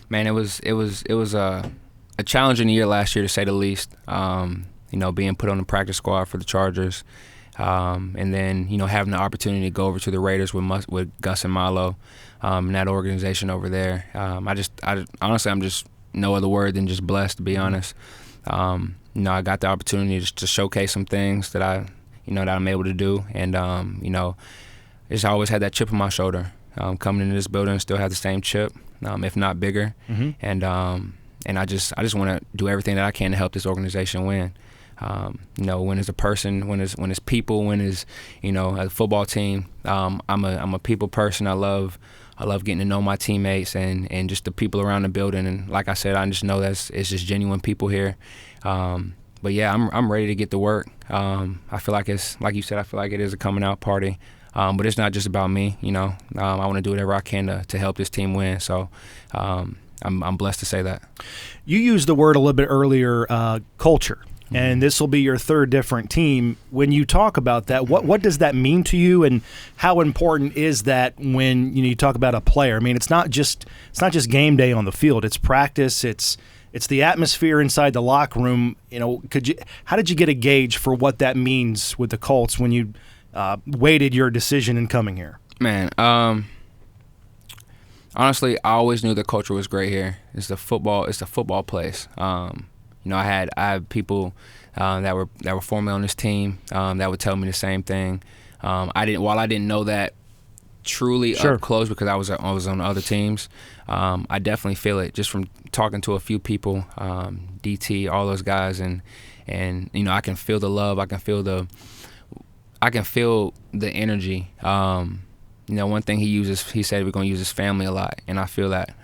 Man, it was a challenging year last year, to say the least. Being put on the practice squad for the Chargers, and then having the opportunity to go over to the Raiders with Gus and Milo, and that organization over there. Honestly, I'm just no other word than just blessed, to be honest. I got the opportunity just to showcase some things that that I'm able to do, and just always had that chip on my shoulder. Coming into this building, still have the same chip, if not bigger, and I just want to do everything that I can to help this organization win. Win as a person, win as people, win as as a football team. I'm a people person. I love getting to know my teammates and just the people around the building. And like I said, I just know it's just genuine people here. But yeah, I'm ready to get to work. I feel like it's, like you said, I feel like it is a coming out party. But it's not just about me. I want to do whatever I can to help this team win. So I'm blessed to say that. You used the word a little bit earlier, culture. And this will be your third different team. When you talk about that, what does that mean to you, and how important is that when you talk about a player? I mean, it's not just game day on the field. It's practice. It's the atmosphere inside the locker room. How did you get a gauge for what that means with the Colts when you weighted your decision in coming here? Man, honestly, I always knew the culture was great here. It's the football place. I had people that were formerly on this team that would tell me the same thing. While I didn't know that truly up close because I was on other teams, I definitely feel it just from talking to a few people, DT, all those guys, and I can feel the love. I can feel the energy. One thing he said we're gonna use his family a lot, and I feel that.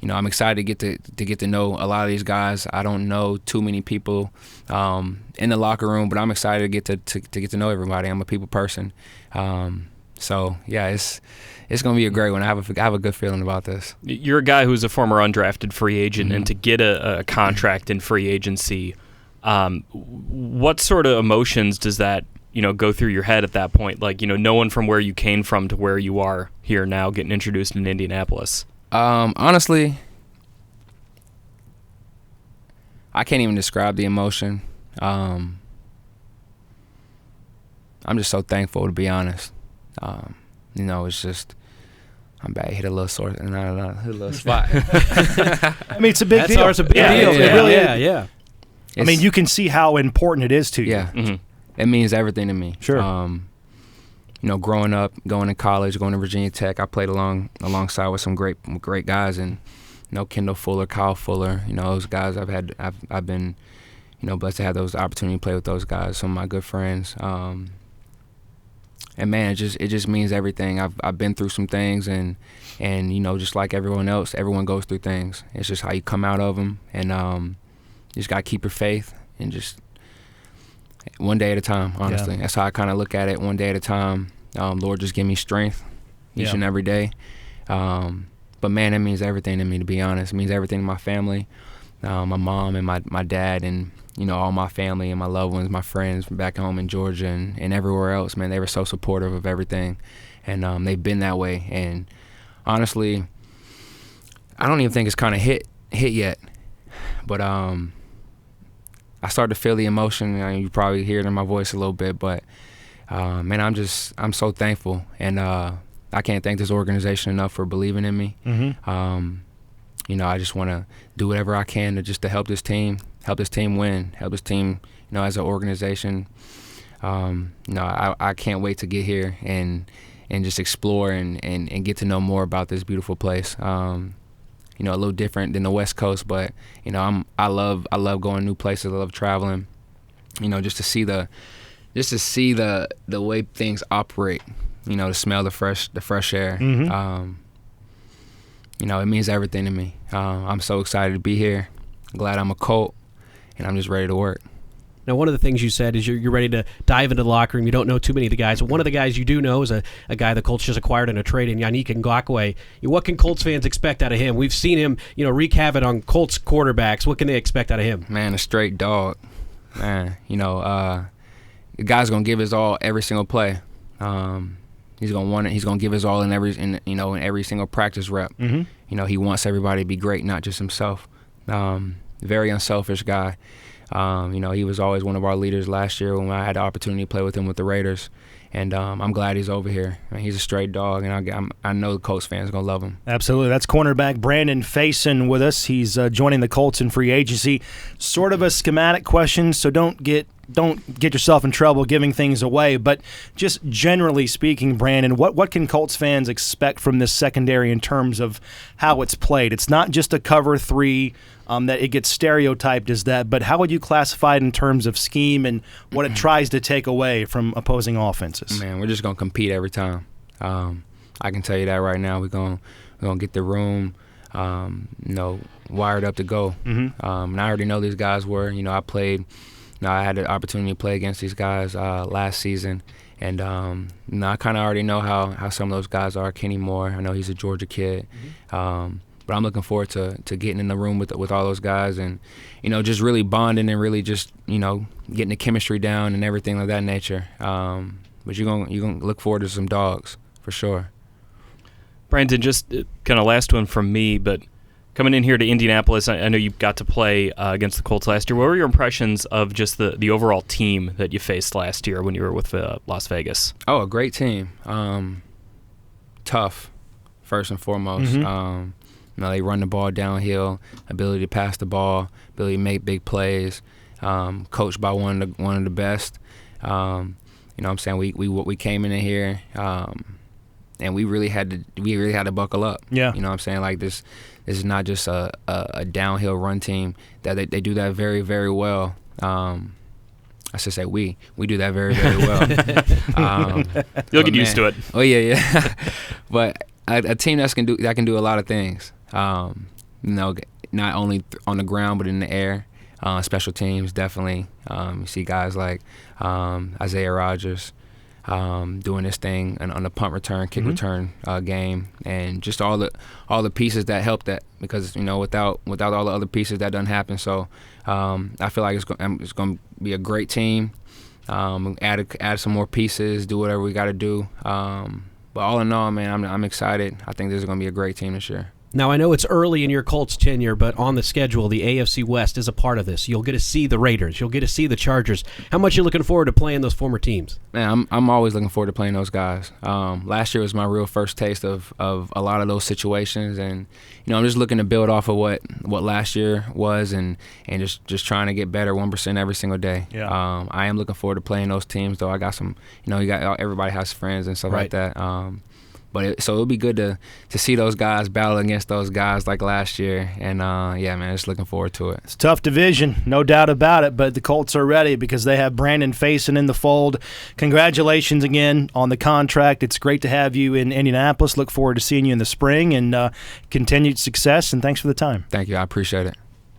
I'm excited to get to know a lot of these guys. I don't know too many people in the locker room, but I'm excited to get to know everybody. I'm a people person, so yeah, it's gonna be a great one. I have a good feeling about this. You're a guy who's a former undrafted free agent, and to get a contract in free agency, what sort of emotions does that go through your head at that point? Like knowing from where you came from to where you are here now, getting introduced in Indianapolis. Honestly, I can't even describe the emotion. I'm just so thankful, to be honest. It's just I'm bad. Hit a little sore, hit a little spot. I mean, it's a big deal. It's a big deal. It really is. Yeah. I mean, you can see how important it is to you. Yeah, It means everything to me. Sure. Growing up, going to college, going to Virginia Tech, I played alongside with some great guys, and Kendall Fuller, Kyle Fuller, those guys I've been blessed to have those opportunity to play with those guys, some of my good friends. And man, it just means everything. I've been through some things, and just like everyone else, everyone goes through things. It's just how you come out of them, and you just gotta keep your faith and just one day at a time. Honestly, that's how I kind of look at it. One day at a time. Lord, just give me strength each and every day. But man, it means everything to me, to be honest. It means everything to my family, my mom and my dad, and all my family and my loved ones, my friends back home in Georgia and everywhere else. Man, they were so supportive of everything, and they've been that way. And honestly, I don't even think it's kind of hit yet, but I started to feel the emotion. You probably hear it in my voice a little bit, but man, I'm so thankful, and I can't thank this organization enough for believing in me. I just want to do whatever I can to help this team win, help this team, as an organization. I can't wait to get here and just explore and get to know more about this beautiful place. A little different than the West Coast, but I love going new places. I love traveling. Just to see the way things operate. To smell the fresh air. It means everything to me. I'm so excited to be here. I'm glad I'm a Colt, and I'm just ready to work. Now, one of the things you said is you're ready to dive into the locker room. You don't know too many of the guys. But one of the guys you do know is a guy the Colts just acquired in a trade in Yannick Ngakoue. What can Colts fans expect out of him? We've seen him, wreak havoc on Colts quarterbacks. What can they expect out of him? Man, a straight dog. Man, the guy's gonna give his all every single play. He's gonna want it. He's gonna give his all in every single practice rep. he wants everybody to be great, not just himself. Very unselfish guy. He was always one of our leaders last year when I had the opportunity to play with him with the Raiders. And I'm glad he's over here. I mean, he's a straight dog, and I know the Colts fans are going to love him. Absolutely. That's cornerback Brandon Facyson with us. He's joining the Colts in free agency. Sort of a schematic question, so don't get yourself in trouble giving things away. But just generally speaking, Brandon, what can Colts fans expect from this secondary in terms of how it's played? It's not just a cover three that it gets stereotyped as that, but how would you classify it in terms of scheme and what it tries to take away from opposing offenses? Man, we're just going to compete every time. I can tell you that right now. We're going to get the room wired up to go. And I already know these guys were. I had the opportunity to play against these guys last season, and I kind of already know how some of those guys are. Kenny Moore, I know he's a Georgia kid, but I'm looking forward to getting in the room with all those guys and just really bonding and really just getting the chemistry down and everything of that nature. But you're gonna look forward to some dogs for sure. Brandon, just kind of last one from me, but coming in here to Indianapolis, I know you got to play against the Colts last year. What were your impressions of just the overall team that you faced last year when you were with Las Vegas? Oh, a great team. Tough, first and foremost. They run the ball downhill, ability to pass the ball, ability to make big plays. Coached by one of the best. I'm saying we came in here, and we really had to buckle up. Yeah. I'm saying, like, this is not just a downhill run team. That they do that very, very well. I should say we do that very, very well. You'll get used to it. Oh yeah. But a team that can do a lot of things. Not only on the ground but in the air. Special teams, definitely. You see guys like Isaiah Rodgers doing this thing on the punt return, kick return game, and just all the pieces that help that, because without all the other pieces that doesn't happen. So I feel like it's going to be a great team. Add some more pieces, do whatever we got to do. But all in all, man, I'm excited. I think this is going to be a great team this year. Now, I know it's early in your Colts tenure, but on the schedule, the AFC West is a part of this. You'll get to see the Raiders. You'll get to see the Chargers. How much are you looking forward to playing those former teams? Man, I'm always looking forward to playing those guys. Last year was my real first taste of a lot of those situations, and I'm just looking to build off of what last year was, and just trying to get better 1% every single day. Yeah. I am looking forward to playing those teams, though. I got some, everybody has friends and stuff like that. So it'll be good to see those guys battle against those guys like last year. And, just looking forward to it. It's a tough division, no doubt about it, but the Colts are ready because they have Brandon Facyson in the fold. Congratulations again on the contract. It's great to have you in Indianapolis. Look forward to seeing you in the spring, and continued success, and thanks for the time. Thank you. I appreciate it.